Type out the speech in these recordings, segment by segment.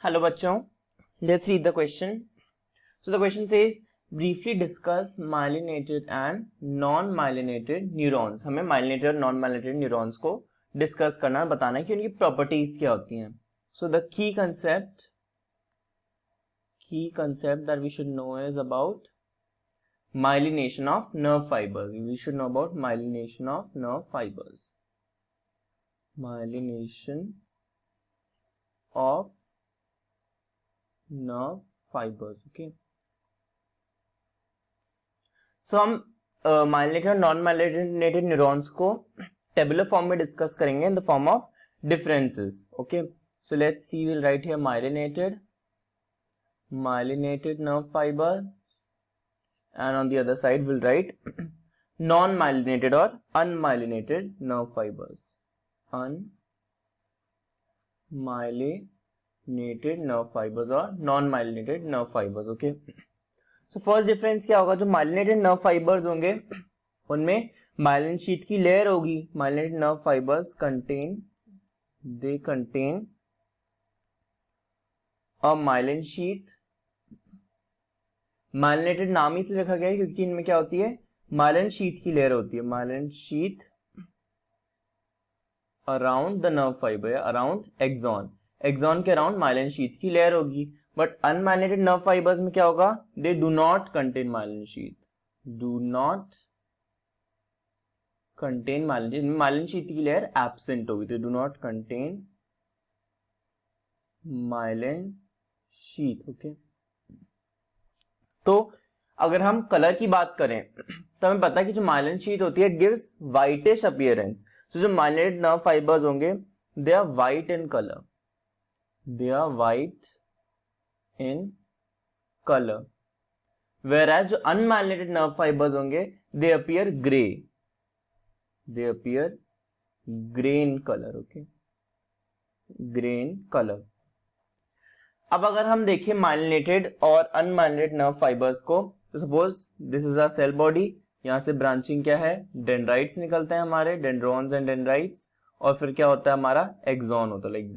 Hello बच्चों, let's read the question. So the question says briefly discuss myelinated and non-myelinated neurons. हमें myelinated और non-myelinated neurons को discuss करना बताना है कि उनकी प्रॉपर्टीज क्या होती हैं. So the key concept that we should know is about myelination of nerve fibers. We should know about myelination of nerve fibers. Myelination of nerve fibers. Okay. So हम माइलिनेटेड और नॉन माइलिनेटेड न्यूरॉन्स को tabular form में discuss करेंगे in the form of differences. Okay, so let's see, we'll write here myelinated nerve fibre and on the other side we'll write non myelinated और unmyelinated nerve fibres. Unmyelinated nerve fibres और non myelinated nerve fibres. Okay, so first difference क्या होगा? जो myelinated nerve fibres होंगे उनमें myelin sheath की layer होगी. Myelinated nerve fibres contain a myelin sheath. Myelinated नाम ही से रखा गया है क्योंकि इनमें क्या होती है? माइलिन शीथ की लेयर होती है. Myelin sheath around the nerve fibre या अराउंड एक्सॉन के अराउंड माइलिन शीथ की लेयर होगी. बट अनमाइलिनेटेड नर्व फाइबर्स में क्या होगा? They do not contain myelin sheath. Myelin sheath की लेयर एब्सेंट होगी. They do not contain myelin sheath. Okay, तो अगर हम कलर की बात करें तो हमें पता है कि जो माइलिन शीथ होती है it gives whitish appearance. So जो माइलिनेटेड नर्व फाइबर्स होंगे they are white in colour. in color, whereas जो unmyelinated nerve fibers होंगे they appear gray in color. Okay, gray in color. अब अगर हम देखें myelinated और unmyelinated nerve fibers को, तो suppose this is our cell body. यहां से ब्रांचिंग क्या है? डेंड्राइट्स निकलते हैं हमारे, डेंड्रॉन्स एंड डेंड्राइट्स. और फिर क्या होता है? हमारा एक्सॉन होता है. Like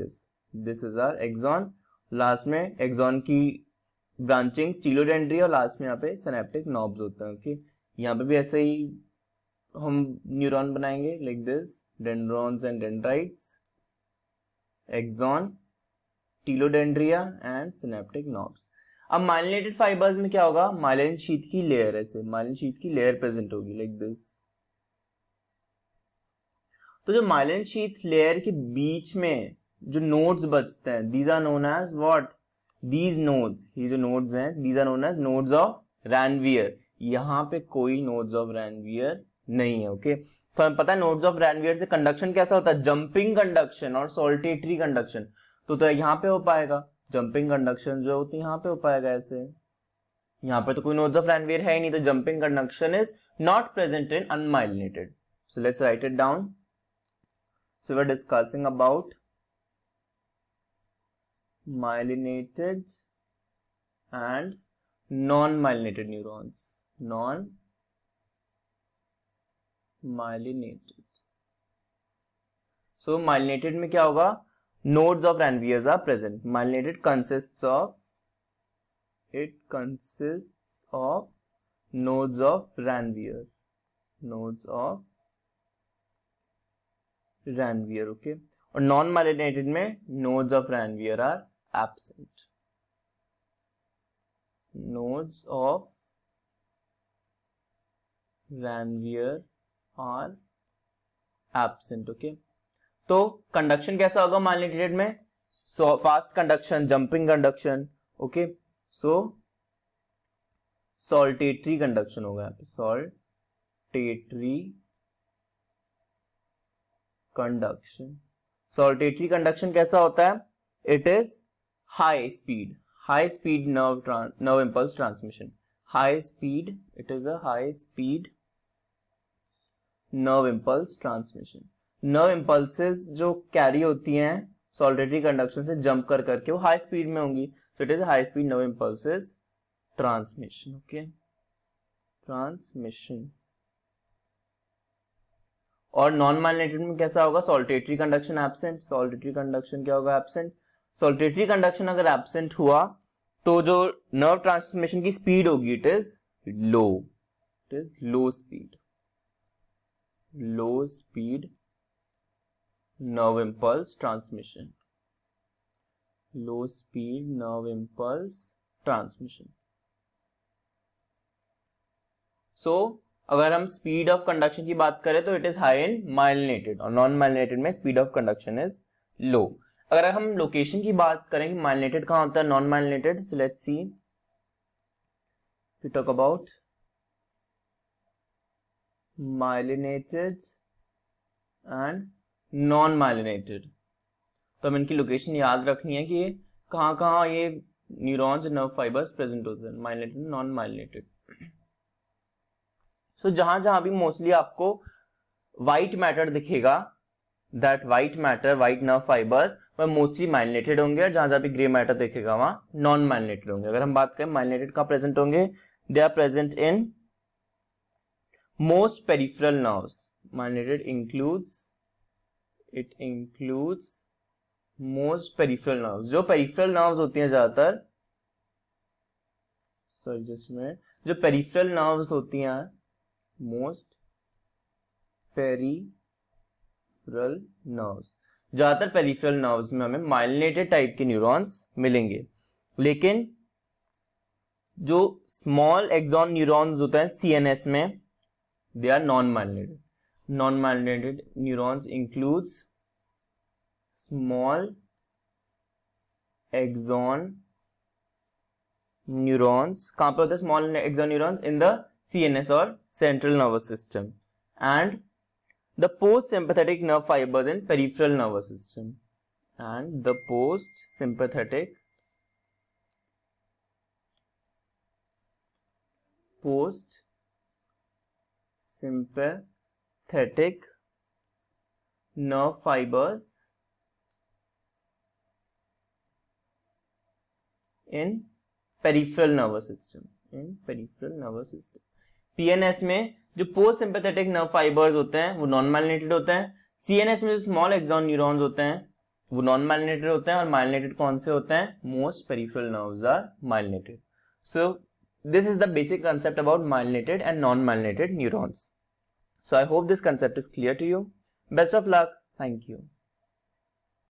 this is our axon. Last में एक्सॉन की ब्रांचिंग स्टीलोडेंड्री और लास्ट में यहाँ पे सिनेप्टिक नॉब्स होते हैं. ओके, यहाँ पे भी ऐसे ही हम न्यूरॉन बनाएंगे. Like this, dendrons and dendrites, axon, telodendria and synaptic knobs. अब माइलिनेटेड फाइबर्स में क्या होगा? माइलिन शीथ की लेयर, ऐसे माइलिन शीथ की लेयर प्रेजेंट होगी लाइक दिस. तो जो माइलिन शीथ लेयर के बीच में जो नोड्स बचते हैं, these are known as what? These nodes, ये जो नोड्स हैं these are known as nodes of Ranvier. यहाँ पे कोई nodes of Ranvier नहीं है. ओके, तो हमें पता है nodes of Ranvier से कंडक्शन कैसा होता है? जंपिंग कंडक्शन और सॉल्टेटरी कंडक्शन. तो यहाँ पे हो पाएगा जंपिंग कंडक्शन जो होती है, यहाँ पे हो पाएगा ऐसे. यहाँ पे तो कोई nodes of Ranvier है ही नहीं, तो jumping conduction is not present in unmyelinated. So let's write it down. So we are discussing about myelinated and non-myelinated neurons. Non-myelinated. So myelinated में क्या होगा? Nodes of Ranvier are present. Myelinated consists of nodes of Ranvier. Okay. और non-myelinated में nodes of Ranvier are absent. Nodes of Ranvier are absent. Okay, तो conduction कैसा होगा myelinated में? So fast conduction, jumping conduction. Okay, so saltatory conduction होगा यहाँ पे. Saltatory conduction कैसा होता है? It is high speed nerve impulse transmission. It is a high speed nerve impulse transmission. Nerve impulses जो कैरी होती हैं सॉल्टेटरी कंडक्शन से जंप कर करके वो हाई स्पीड में होंगी. तो it is high speed nerve impulses transmission. Okay, transmission. और नॉन माइलिनेटेड में कैसा होगा? Saltatory conduction absent. Saltatory conduction क्या होगा? एब्सेंट. सॉलिटेटरी कंडक्शन अगर एब्सेंट हुआ तो जो नर्व ट्रांसमिशन की स्पीड होगी it is low, it is low speed nerve impulse transmission, low speed nerve impulse transmission. So अगर हम स्पीड ऑफ कंडक्शन की बात करें तो it is high in myelinated और नॉन माइलिनेटेड में speed of conduction is low. अगर हम लोकेशन की बात करें कि माइलिनेटेड कहां होता है, non myelinated, so let's see, we talk about myelinated and non myelinated. तो हमें इनकी लोकेशन याद रखनी है कि कहां कहां ये न्यूरॉन्स नर्व फाइबर्स प्रेजेंट होते हैं, माइलिनेटेड नॉन माइलिनेटेड. सो जहां जहां भी मोस्टली आपको व्हाइट मैटर दिखेगा, that white matter, white nerve fibres, वह मोस्टली माइलिनेटेड होंगे, और जहां जहां भी ग्रे मैटर दिखेगा वहां नॉन माइलिनेटेड होंगे. अगर हम बात करें माइलिनेटेड कहां प्रेजेंट होंगे, they are present in most peripheral nerves. Myelinated includes, it includes most peripheral nerves. जो पेरिफेरल नर्व्स होती हैं ज्यादातर, सॉरी जस्ट मिनट, जो पेरिफेरल नर्व्स होती हैं, मोस्ट पेरिफेरल नर्व्स, ज्यादातर पेरिफेरल नर्व्स में हमें माइलिनेटेड टाइप के न्यूरॉन्स मिलेंगे. लेकिन जो स्मॉल एक्सॉन न्यूरॉन्स होते हैं सीएनएस में, they are non myelinated. Non-myelinated neurons includes small axon neurons. कहां पे होते हैं small axon neurons? In the CNS or central nervous system, and the post-sympathetic nerve fibers in peripheral nervous system, and the post-sympathetic nerve fibers in peripheral nervous system, PNS में जो post sympathetic nerve fibres होते हैं वो non myelinated होते हैं. CNS में जो small axon neurons होते हैं वो नॉन माइलिनेटेड होते हैं. और माइलिनेटेड कौन से होते हैं? Most peripheral nerves are myelinated. So this is the basic concept about myelinated and non-myelinated neurons. So I hope this concept is clear to you. Best of luck. Thank you.